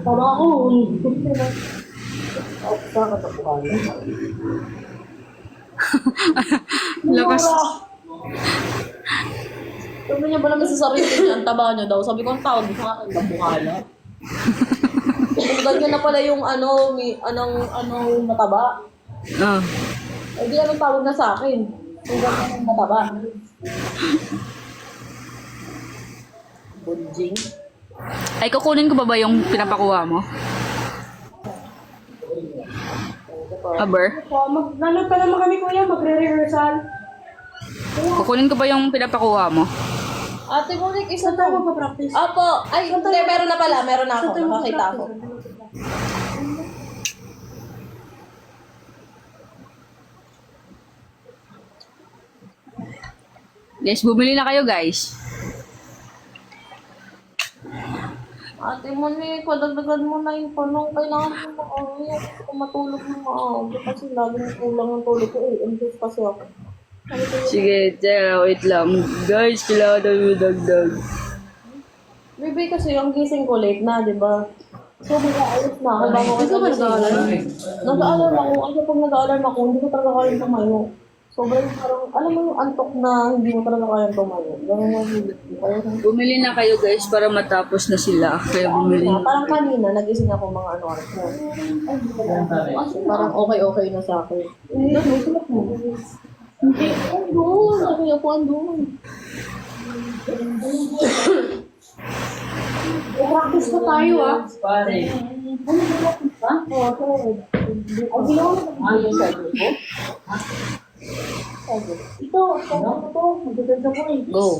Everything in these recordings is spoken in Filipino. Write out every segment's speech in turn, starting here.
Tama ako. Lakas. Sabi niya ba naman sa sarili niya, ang taba niya daw. Sabi ko, ang tawag sa akin, nabukala. Kung ganyan na pala yung anong mataba. Ah. Eh di anong tawag na sa akin. Kung ganyan yung mataba. Bunjing. Ay, kukunin ko ba yung pinapakuha mo? Aber? Nanood pa naman kami kuya, magre-rehearsal. Kukunin ko ba yung pinapakuha mo? Ate Monique, isa Saan tayo to. magpa-practice? Apo. Ay, hindi, meron na pala. Meron na ako. Saan tayo Nakakita ako. magpa-practice? Guys, bumili na kayo guys. Ate Monique, padagdagan mo na yung panong. Kailangan mo makauwi. Ako matulog na maaga. Kasi laging kulang ang tulog ko. Eh, anxious kasi ako. Sige, wait lang. Guys, kailangan namin dagdag. Baby, kasi yung gising ko late na, di ba? So, mag-aalis na ako bago kasi nag-aalarm. Nag-aalarm ako. Kasi pag nag-aalarm ako, hindi ko talaga kayang tumayo. Sobrang parang, alam mo yung antok na hindi mo talaga kayang tumayo. Ganun yung hindi. Bumili na kayo guys para matapos na sila. Kaya bumili na. Parang kanina, nagising ako mga oras mo. Kasi parang okay na sa akin. Doon, sulat mo. Hindi, doon. Sabi ako, doon. Practice pa tayo ah. Pare. Ano ba practice pa? Oo, correct. Ay, di ako nag-ibig sa ko. Ito, magdadagdag ko eh. Go.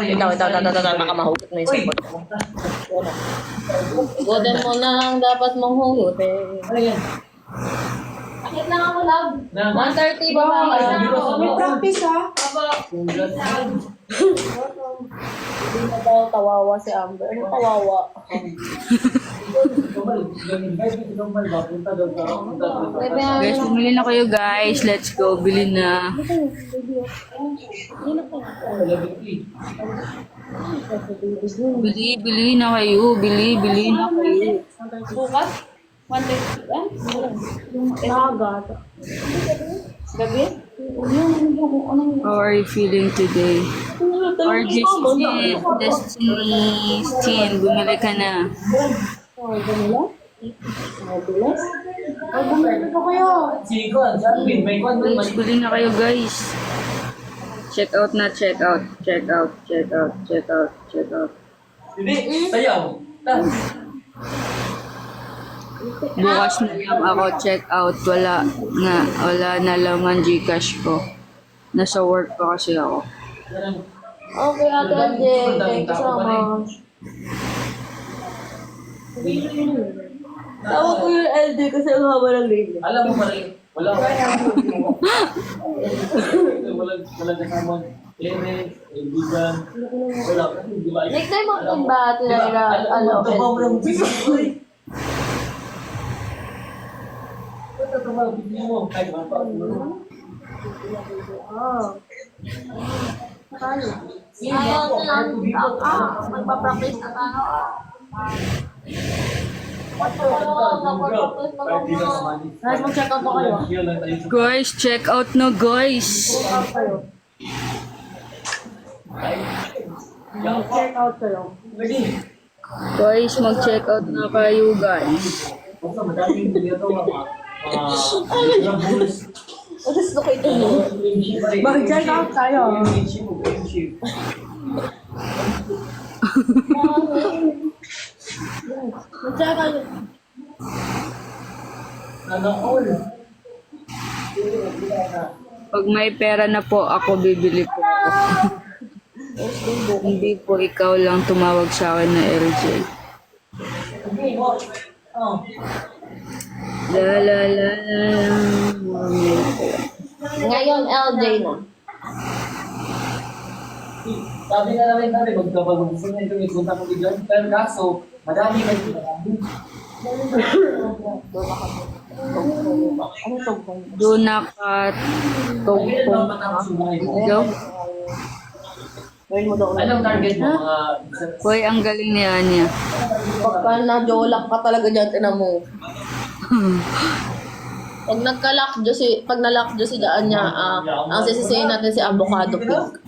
Itaw, baka mahugot mo yung sabot mo. Godan mo na ang dapat mong hugutin. Akit lang ako, love. 1:30 ba ba? May practice ah. Hindi na daw tawawa si Amber. Ano tawawa? Guys, bumili na kayo guys. Let's go. Bili na. Bili na kayo. Bili na kayo. Bukas? 1:30 ba? Nakagata. Gabi? How are you feeling today? Destiny Teen, bumili ka na. Guys, bili na kayo guys. Check out na, check out. Bukas na lang ako check out. Wala na lang ang Gcash ko. Nasa work pa kasi ako. Okay, Ate Angel. Thank you so much. Tawag ko yung LD kasi ang haba ng grade. Alam mo pa rin, wala kasama. Kaibigan, wala. Nickname mo din ba ito na LD? Magpa-practice na tayo. Guys, mag-check out po kayo. Guys, check out na guys. Check out kayo. Guys, mag-check out na kayo guys. Gusto ko ito mo. Mag-check out tayo. Mag-check out. Pag may pera na po ako, bibili po ako. Hindi po ikaw lang tumawag sa akin na LJ. La la la la. Ngayon, LJ na. Sabi na namin kami, magkapag-gusto na ito, ipunta ko dyan. Pero kaso, madami kayo. Ano tugtog? Do nakatugtong ka. Go. Gawin mo daw. Anong target mo? Mga... Hoy, ang galing ni Anya. Pagka na-jolak ka talaga dyan, tinan mo. Pag nagka-lockjaw pag na-lockjaw si daan niya, ang sisisihin natin si avocado pink.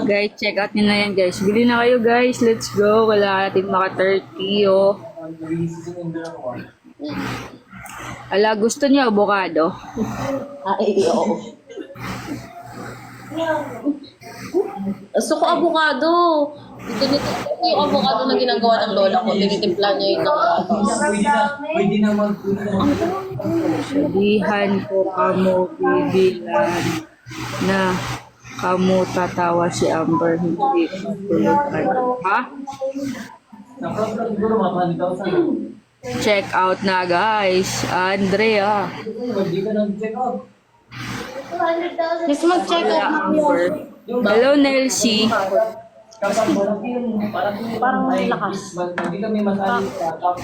Guys, check out nyo na yan guys. Bili na kayo guys. Let's go. Wala natin maka 30 oh. Ala, gusto niyo avocado? Ay, oo. Gusto ko avocado. Ito yung avocado na ginagawa ng lola ko. Tinitimpla niya yung Pwede na mag... Sabihan ko kamo bibilan na kamo tatawa si Amber hindi tulutan. Ha? Naprogram siguro mga 1,000. Check out na guys. Andrea. Pwede ka nag-check out. Let's mag-check out. Amber. Hello Nelsie. Kapag parang lakas. Hindi kami masali sa top.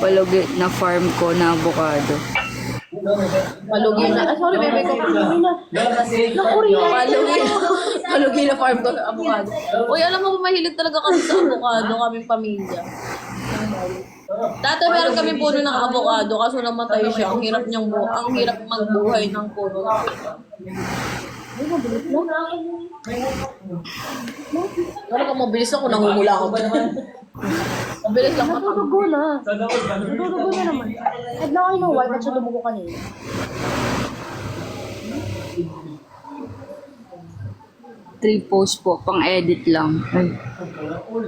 Palugi na farm ko na avocado. Palugi na. Sorry, bebe ko. Palugi na. Palugi na farm ko ng avocado. Uy, alam mo, mahilig talaga kami sa avocado, kaming pamilya. Dati meron kami puno ng avocado, kaso namatay siya. Ang hirap magbuhay ng puno. Wala kang mabilis ako, nangungula ako. Mabilis lang ako. Natutugo na. Sa dapat ba? Natutugo na naman. Kahit na kayo ng white at siya lumugo kanina. Three post po, pang edit lang. Ay.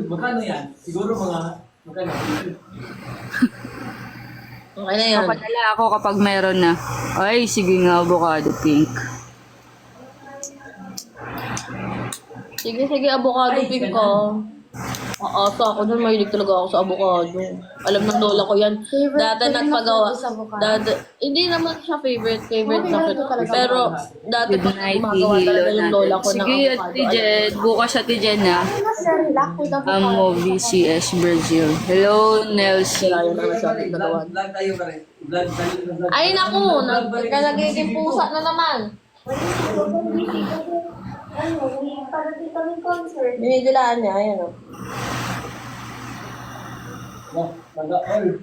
Magkano yan? Siguro mga... Magkano? Okay na yan. Papadala ako kapag meron na. Ay, sige nga, avocado pink. Sige, avocado pink ko. So ako dun, mahilig talaga ako sa avocado. Alam ng lola ko yan. Dati nagpagawa. Hindi naman siya favorite na pero dati Good pag night, gumagawa talaga yung lola ko ng sige, avocado. Ate Jen. Bukas Ate Jen na. Amo VCS Brazil. Hello, Nelsie. Sila yun naman sa ating dalawa. Vlog tayo pa rin. Vlog tayo. Ay naku, nagiging pusa na naman. Binidilaan niya, ayan o. Taga-all.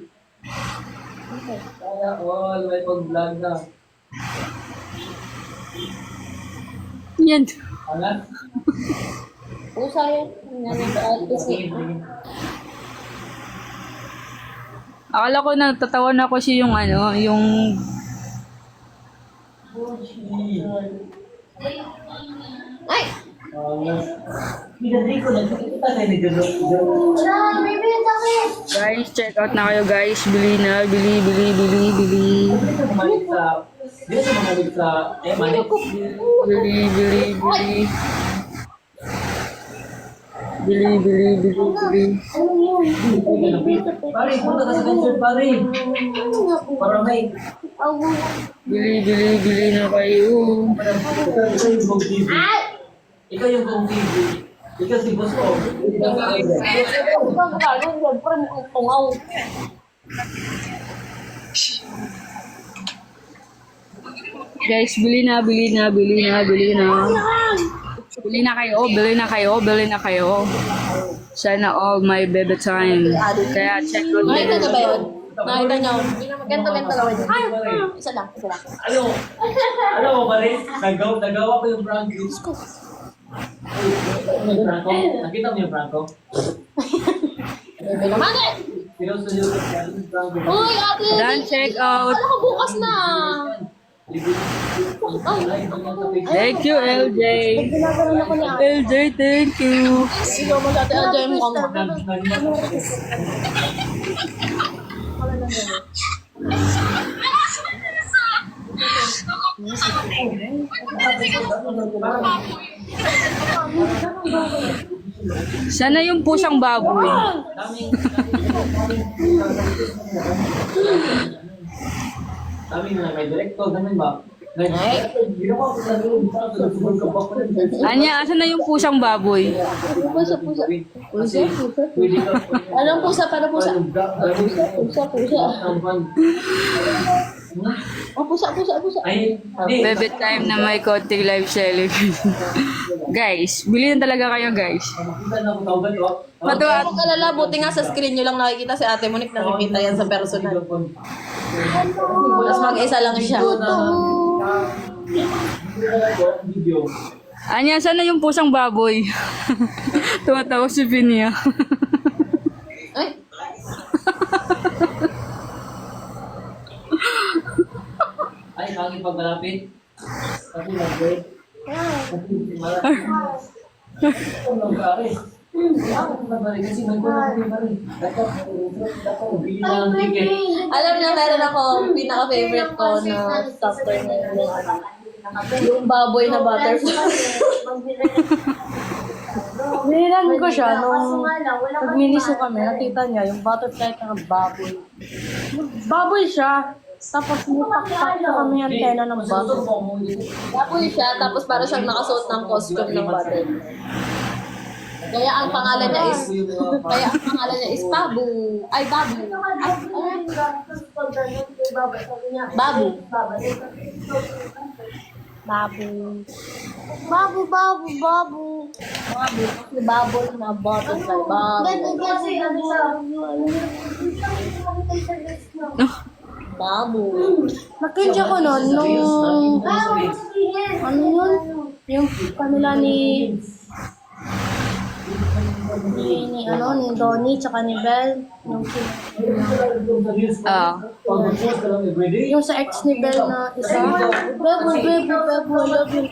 Kaya all, may pag-vlog na. Yan. Alam? Pusa yun. Yan yung artist. Akala ko natatawa na ko siya yung ano, yung... Ay! Pinadri ko, nagkikita tayo ni Jolo. Guys, check out na kayo guys. Bili na, bili. Dito sa mamalig sa Emanex. Bili. Pare, punta ka sa concert, pare. Para may... Bili na kayo. Ikaw yung Bong TV. Ikaw yung Bong TV. Ikaw si Boss ko. Guys, bili na. Bili na kayo. Sana all my baby time. Kaya check out Nakita din. niyo ba yun? Nakita niyo? Ganito gawin. Ay, isa lang. Alam mo ba rin? Nagawa ko yung prank. Nakita mo yung prank ko? Bebe naman eh! Pinost na yung prank ko. Uy, ate! Done, check out. Alam ko bukas na! Thank you, LJ. LJ, thank you. Ikaw mo dati Ajay mo kang Sana yung pusang baboy. Sabi nga, may director, ganun ba? Ginawa ko sa loob, susunod ka pa ko rin. Anya, asan na yung pusang baboy? Pusa. Anong pusa? Para pusa? Pusa. Oh, pusa. Ay, hindi. Bebe time na may konting live celebration. Guys, bili na talaga kayo guys. Makita na ako tawag ko. Matuwa. Huwag kalala, buti nga sa screen nyo lang nakikita si Ate Monique, nakikita yan sa personal. Tapos mag-isa lang siya. Video. Anya, saan na yung pusang baboy? Tumatawa si Pinia. Ay, Ay, kami pag malapit. Kasi nag-break. Kasi malapit. Ano pare? Ako na pare kasi nag-break. Dapat bili na ang ticket. alam niyo, meron ako, pinaka-favorite ko na software na yung baboy na butterfly. Binilan ko siya nung nagminiso kami, nakita niya yung butterfly na baboy. Baboy siya, tapos nipakpak na kami yung antena ng butterfly. Baboy siya, tapos para siyang nakasuot ng costume ng butterfly. Kaya ang pangalan niya is Babu. Ay, Babu. Babu. Babu. Si Babu na butterfly. Babu. Nakidya ko nun, nung, ano yun? Yung kanila ni Donnie, tsaka ni Belle, yung sa ex ni Belle na isa. Bebo, I love you.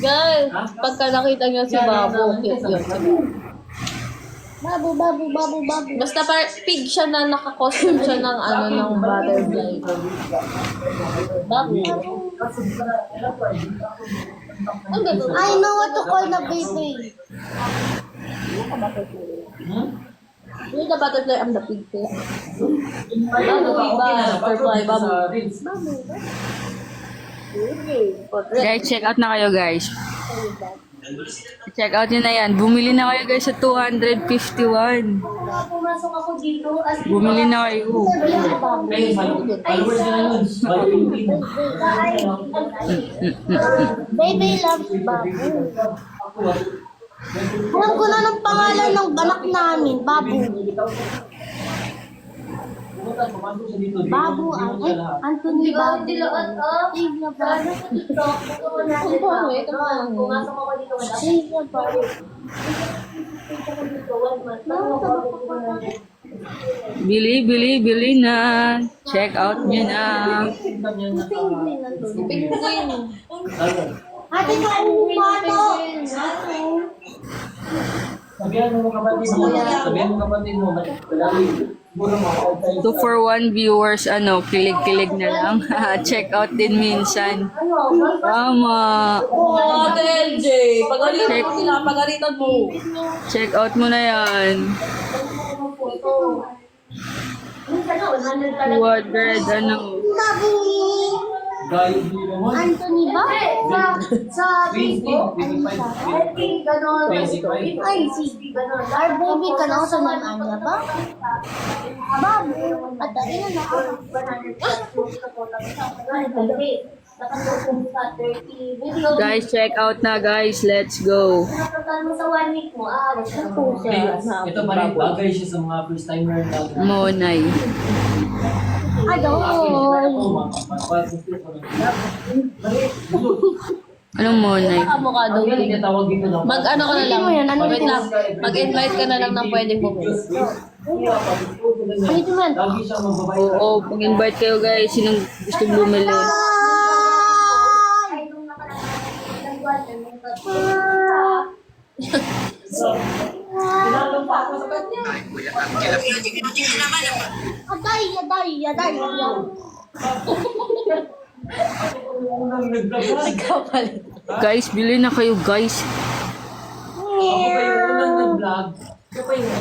Guys, pagka nakita niyo si Babu, cute yun. Babu. Basta pig siya na naka-costume siya ng ng butterfly. Babu. Ang ganda. I know what to call the baby. Yung the butterfly, I'm the pig. Butterfly, Babu. Guys, check out na kayo guys. Check out nyo na yan. Bumili na kayo guys sa 251. Pumasok ako dito as Bumili na kayo. Ay, followers na nun. Baby loves Babu. Alam ko na ng pangalan ng anak namin, Babu. Babu, Anthony Babu. Bili na. Check out nyo na. Ate ko ang pato. Sabihan mo kapatid mo. Sabihan mo kapatid mo. Siguro mga outside. 2 for 1 viewers, kilig-kilig na lang. Check out din minsan. Tama. Oh, Ate LJ, pagalitan mo sila, pagalitan mo. Check out mo na yan. 200, Babu. Dahil hindi naman. Anthony ba? Sa 20, 25, ganon. 25. Ay, our baby ka na sa name Anya ba? Babu. At dahil na Guys, check out na guys. Let's go. sa 1 week mo, Ito pa rin bagay siya sa mga first timer na. Monay. Adol. Anong monay? Avocado. Tawag dito na. Mag-ano ka na lang. Wait lang. Mag-invite ka na lang ng pwedeng bumili. Lagi siyang magbabayad. Oo, pag-invite kayo guys. Sinong gustong bumili? Aday. Ikaw pala. Guys, bili na kayo guys. Ako pa yung unang nag-vlog. Siya pa yung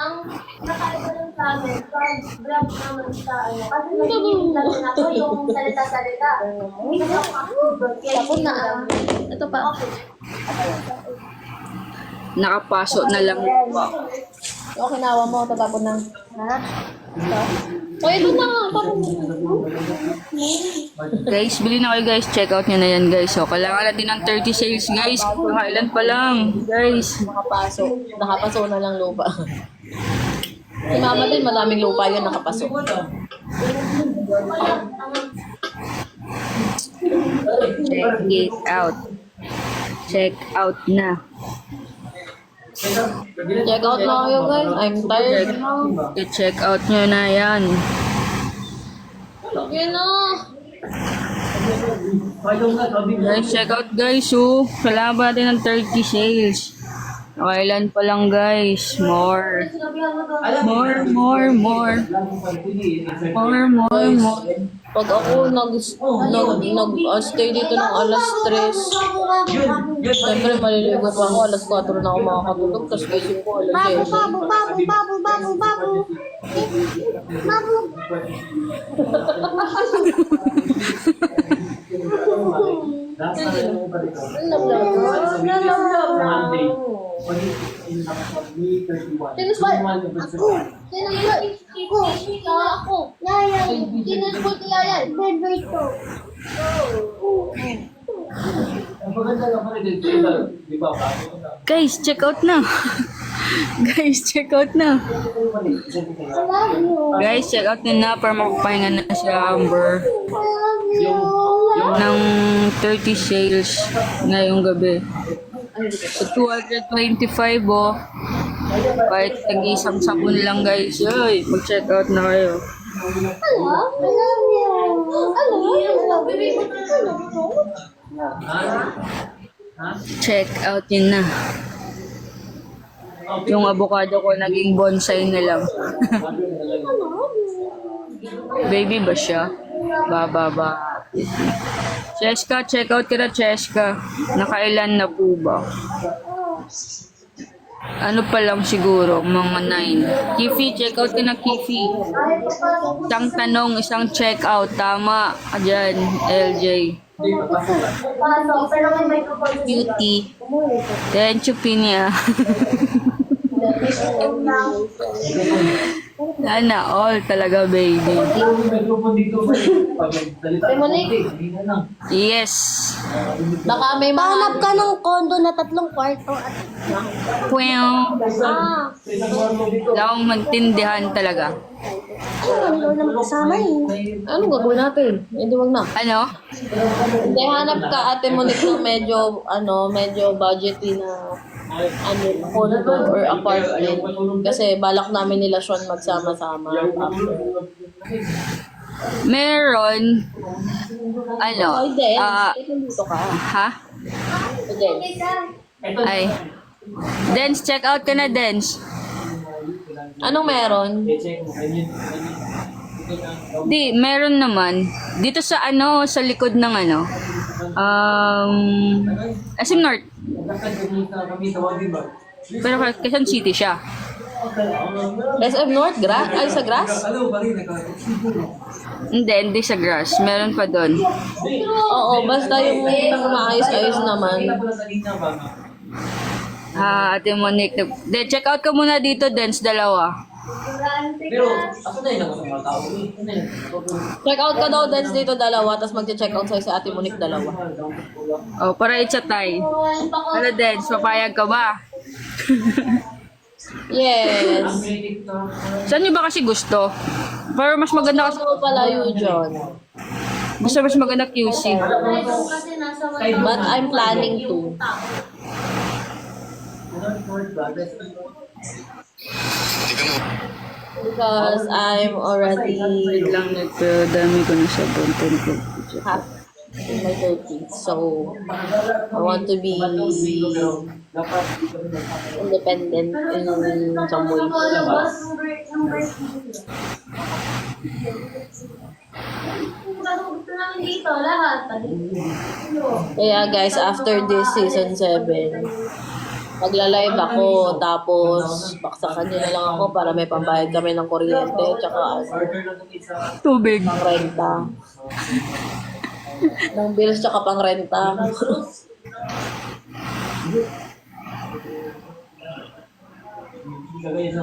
Ang nakain ko lang Tapos na. Ito pa. Nakapaso na lang po. Okay, nawa mo. Tatapon na. Ha? O, ito na. Tapon na. Guys, bili na kayo guys. Check out nyo na yan guys. So, kailangan natin ng 30 sales guys. Kailan pa lang guys. Nakapaso. Nakapaso na lang lupa. Si mama din, madaming lupa yun nakapaso. Check it out. Check out na. Check out na kayo guys. I'm tired na. I-check out nyo na yan. Yun na. Guys, check out guys. Oh. Kailangan ba natin ng 30 sales? Kailan pa lang guys. More. More. Pag ako nag-stay dito ng alas 3, siyempre maliligo pa ako. Alas 4 na ako makakatulog. Tapos gising ko alas 7. Tinis ba? Ako. Tinis ko yan. Guys, check out na. Guys, check out na. Guys, check out na para makapahinga na si Amber ng 30 sales ngayong gabi. So, 225 oh. Kahit tag-isang sabon lang guys. Yoy, mag-check out na kayo. Check out yun na. Yung avocado ko naging bonsai na lang. Baby ba siya? Ba. Cheska, check out kita Cheska. Nakailan na po ba? Ano pa lang siguro, mga 9. Kifi, check out ka na Kifi. Isang tanong, isang check out. Tama ka dyan, LJ. Beauty. Then, Chupinia. Sana all talaga, baby. Yes. Baka may mga... Hanap ka ng kondo na 3 kwarto at Pweng. Wala akong magtindihan talaga. ano lang kasama eh. Anong gagawin natin? Hindi wag na. Ano? Hindi, hanap ka Ate Monique ng medyo budgety na condo or apartment. Kasi balak namin nila Sean magsama-sama. Meron. Ano? Ay, Den. Ah, Dito ka. ha? Den. Ay. Dance, check out ka na, Dance. Anong meron? Di, meron naman. Dito sa sa likod ng SM North. Pero Quezon City siya. SM North? Ay, sa Grass? Hindi sa grass. Meron pa doon. Oo, basta yung maayos-ayos naman. Ate Monique. De, check out ka muna dito, Dance, dalawa. Pero, ako na yun ako sa mga tao. Check out ka daw, Dance, dito dalawa, tapos mag-check out sa'yo si Ate Monique dalawa. Oh, para itsatay. Ano, Dance, papayag ka ba? Yes. Saan nyo ba kasi gusto? Pero mas maganda kasi. Gusto ko palayo, John. Gusto mas maganda QC. But I'm planning to. Because I'm already Wait lang, nagdami ko na sa bonton ko. half in my 30s. So, I want to be independent in some way. Kaya guys, after this season 7, Magla-live ako, tapos baksakan nyo na lang ako para may pambayad kami ng kuryente, tsaka Order na kami sa... Tubig. pang renta. Ng bills tsaka pang renta. Ilagay sa...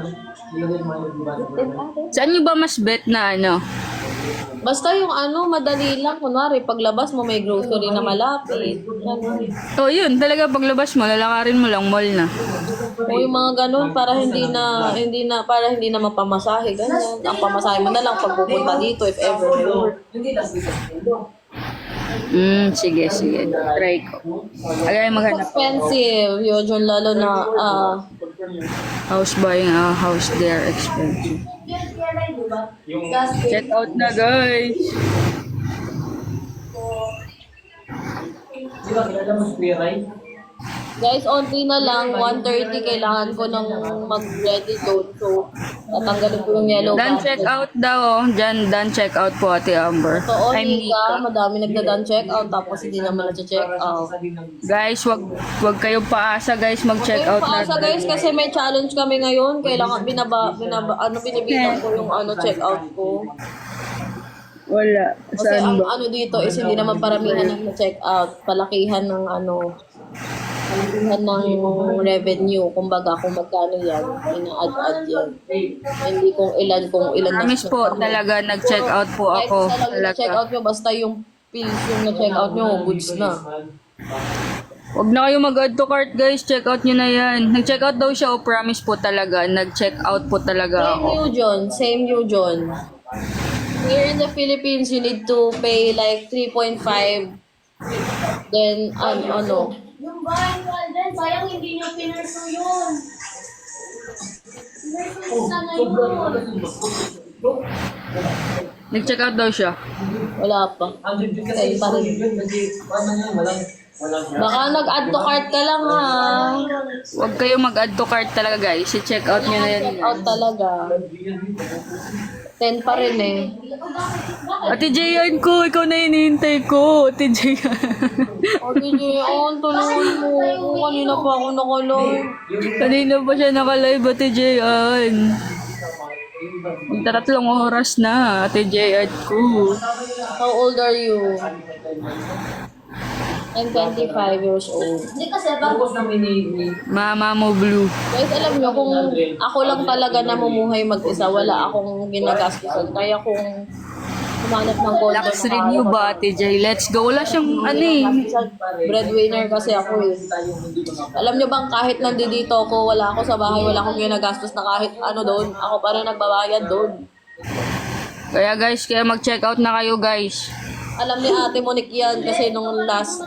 Ilagay mo yung diba? Saan nyo ba mas bet na ano? Basta yung ano, madali lang. Kunwari, paglabas mo may grocery na malapit. Ganun. Oh, yun. Talaga paglabas mo, lalakarin mo lang mall na. O yung mga ganun para para hindi na mapamasahe. Ganyan. Ang pamasahe mo na lang pag pupunta dito if ever. Hindi lang dito. Sige. Try ko. Agay maghanap. Expensive. Yun lalo na House buying a house there expensive. Yung... Check out na guys. Di ba, kilala mo si Kuya Ray? guys, onti na lang. 1:30 kailangan ko nang mag-ready doon. So, tatanggalin ko yung yellow Dan basket. check out daw. Diyan, dan check out po Ate Amber. Totoo, I'm Nika. Nika. Madami nagda-done check out tapos hindi naman na-check out. Guys, wag kayong paasa guys mag-check out na. Paasa guys kasi may challenge kami ngayon. Kailangan binibilang ko yung check out ko. Wala. Kasi Saan ang ba? dito is hindi naman paramihan ng check out. Palakihan ng palakihan ng revenue. Kumbaga kung magkano yan, ina-add yan. Hindi kung ilan Promise po talaga nag-check out po ako. check Talaga. out nyo, basta yung pills yung na-check out nyo, goods na. Wag na kayo mag-add to cart guys. Check out nyo na yan. Nag-check out daw siya. Oh, promise po talaga. Nag-check out po talaga ako. Same you, John. Here in the Philippines, you need to pay like 3.5. Then, Yung bahay mo, Alden, sayang hindi niyo pinurso yun. Pinurso na ngayon. Nag-check out daw siya. wala pa. Kasi pa rin. Kasi paano yan? Walang... Baka nag-add to cart ka lang ha. Wag kayo mag-add to cart talaga guys. I-check out nyo na yan. Check out talaga. 10 pa rin eh. Ate Jayan ko, ikaw na hinihintay ko. Ate Jayan. Okay, Jayon, tulungan mo. Kanina pa ako nakalog. Kanina pa siya naka-live, Ate Jayan. Magtatatlong oras na, Ate Jayan ko. How old are you? I'm 25 years old. Hindi kasi, Tapos na Mama mo blue. Guys, alam nyo, kung ako lang talaga namumuhay mag-isa, wala akong ginagastusan. Kaya kung humanap ng condo Lax renew ba, Ate Jay? Let's go. Wala siyang ano eh. breadwinner kasi ako eh. Alam nyo bang kahit nandito ako, wala ako sa bahay, wala akong ginagastos na kahit ano doon, ako pa rin nagbabayad doon. Kaya guys, kaya mag-check out na kayo guys. Alam ni Ate Monique yan kasi nung last,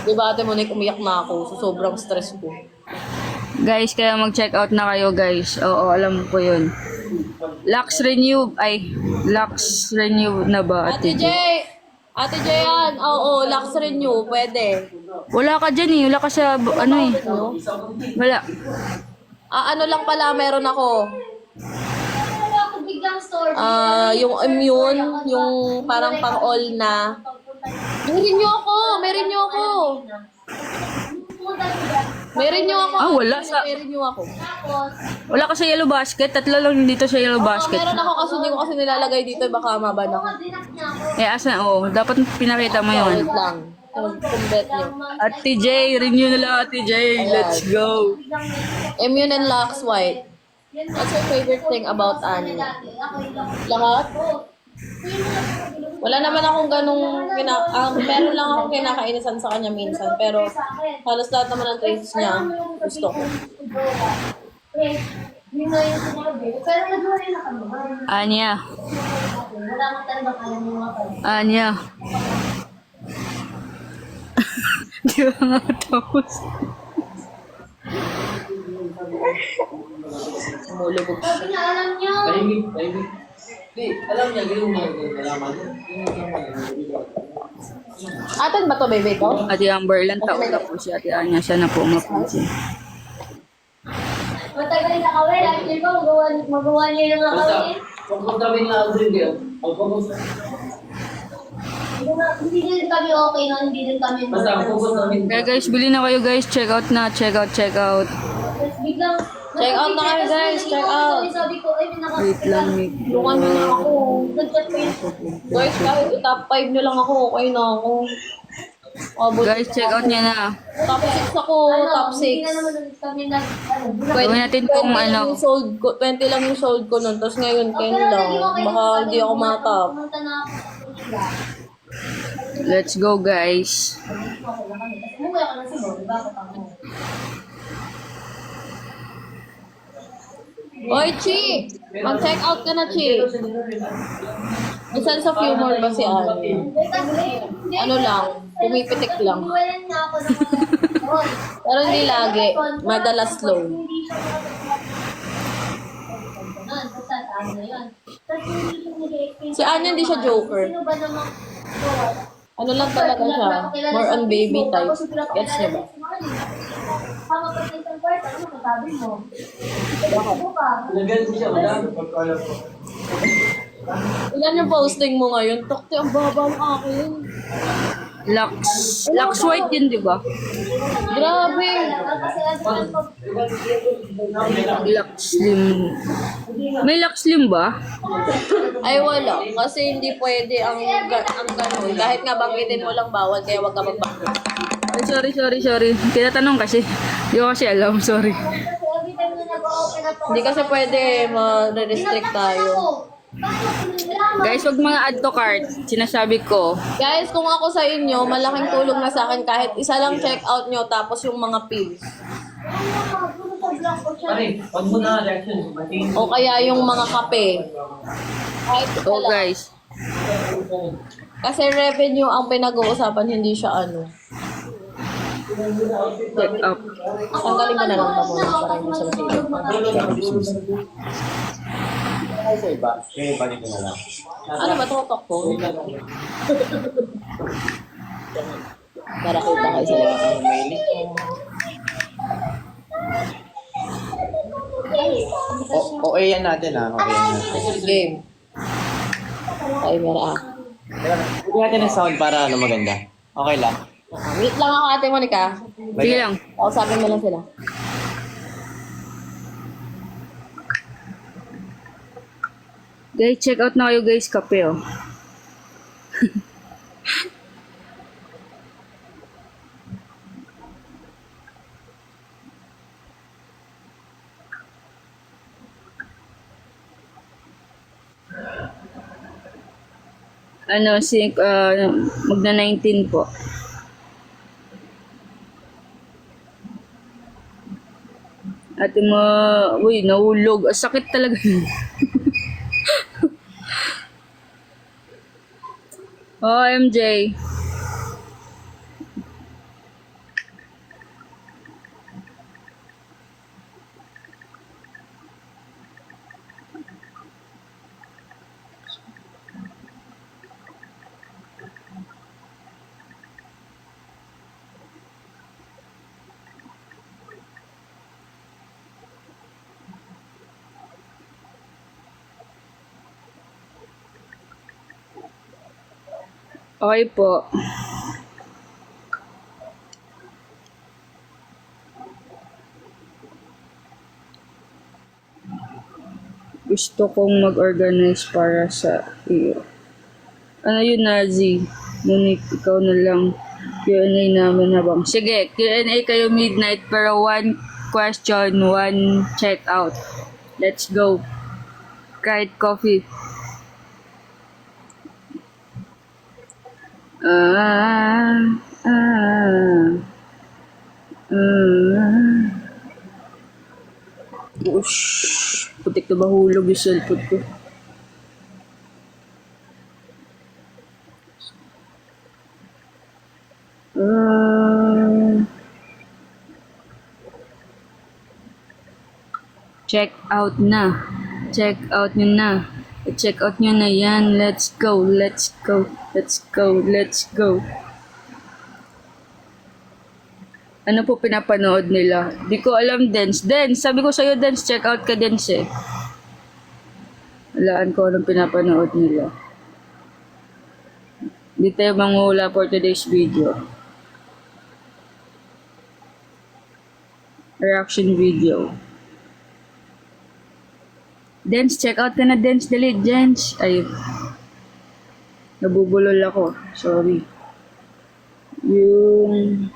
di ba Ate Monique, umiyak na ako. So, sobrang stress ko. Guys, kaya mag-check out na kayo guys. Oo, alam ko yun. Lux Renew na ba, Ate Ate J! Jay? Ate J yan! Oo, Lux Renew, pwede. Wala ka dyan eh. Wala ka sa, ano eh. Wala. Ano lang pala, meron ako. wala ako biglang store. Yung immune, yung parang pang-all na. Meron nyo ako! Meron nyo ako! Meron nyo ako! Wala sa... Meron nyo ako. Tapos, Wala ka sa yellow basket. Tatlo lang dito sa yellow basket. Meron ako kasi hindi ko kasi nilalagay dito, baka maban ako. dinak niya ako. Asan? Dapat pinakita mo yun. Wait lang. Kung bet nyo. Ate Jay, renew na lang Ate Jay. Let's go. Immune and Lux White. What's your favorite thing about Annie? Lahat? Wala naman akong ganong meron lang akong kinakainisan sa kanya minsan, pero halos lahat naman ng traits niya gusto ko. Yun na yung sinabi. Pero nagawa rin na kami. Anya. Wala mo talagang alam yung mga kami. Anya. Di ba nga tapos? Umulubog. Sabi niya, alam niyo. Tahimik. Hindi, alam niya, ganun niya, nalaman niya. Atin ba to, baby ko? Ate Amber, ilang taon na po si Ate Anya. Sana po mapansin. Matagal na kami. Actually ko, magawa niyo yung mga kami. Basta, pagpunta rin na Aldrin kayo. Hindi din kami okay no, hindi din kami. Basta ang pugot namin. Kaya guys, bili na kayo guys. Check out na. Check out, check out. Tapos biglang, Check out na kayo, guys. Check out. Sabi ko, ay, Wait lang, Mick. Tulungan nyo na ako. Nag-chat pa yun. Guys, kahit top 5 nyo lang ako, okay na ako. Abot Guys, check out niya na. top 6 ako, top Hindi na 6. naman ulit kami nag, Gawin natin kung 20 lang ano. yung sold ko, 20 lang yung sold ko nun, tapos ngayon 10 lang. Baka hindi ako matap. Pumunta na ako sa sila. Let's go guys. Umuwi ako na sa Bog, bakit ako? Oy, Chi! Mag-check out ka na, Chi. May sense of humor ba si Annie? Ano lang, pumipitik lang. Iwalan niya ako ng mga... Pero hindi lagi, madalas slow. Hindi siya basta ano na yun. Tapos hindi siya nag-explain. Si Anya hindi siya joker. Sino ba namang... Ano lang talaga siya, more on baby type. Gets niyo ba? Hama pa sa isang kwarto, ano masabi mo? Ano ka? Nagano siya, madami. Ilan yung posting mo ngayon? Tokte, ang baba ng akin. Lux. Lux White yun, di ba? Grabe. Kasi ano pag... Lux Slim. May Lux Slim ba? Ay wala, kasi hindi pwede ang ganun. Kahit nga banggitin mo lang bawal, kaya wag ka magbangkit. Ay, sorry. Tinatanong kasi. Hindi ko kasi alam, sorry. Kasi every time na nag-open up ako... Hindi kasi pwede ma-restrict tayo. Guys, wag mga add to cart. Sinasabi ko. Guys, kung ako sa inyo, malaking tulong na sa akin kahit isa lang check out nyo tapos yung mga pills. Pare, pag mo na reaction, matingin. O kaya yung mga kape. Kahit isa Oh lang. guys. Kasi revenue ang pinag-uusapan, hindi siya ano. Check up. Tanggalin ko na lang tamo para hindi siya masira. Ay, sa iba. Eh, balik ko na lang. Ano ba, totok ko? Para kita kayo sa labas ng mailing. O, yan natin ah. Okay yan natin. Game. Timer ah. Hindi natin ng sound para ano maganda. Okay lang. Meet lang ako, Ate Monica. Sige lang. Kausapin mo lang sila. Guys, check out na kayo guys. Kape oh. Ano, magna 19 po. Ate mo, uy, nahulog. Ang sakit talaga. Oh, MJ. Okay po. Gusto kong mag-organize para sa iyo. Ano yun, Nazi? Ngunit ikaw na lang. Q&A namin habang. Sige, Q&A kayo midnight pero one question, one check out. Let's go. Kahit coffee. Ah, ah, Ush, putik na mahulog yung cellphone ko. Check out na. Check out nyo na. Check out nyo na yan. Let's go. Let's go. Let's go. Let's go. Ano po pinapanood nila? Di ko alam, Dance. Dance, sabi ko sa'yo, Dance, check out ka, Dance eh. Walaan ko anong pinapanood nila. Hindi tayo mangula for today's video. Reaction video. Dance, check out ka na, Dance. Dali, Dance. Ay, nabubulol ako. Sorry. Yung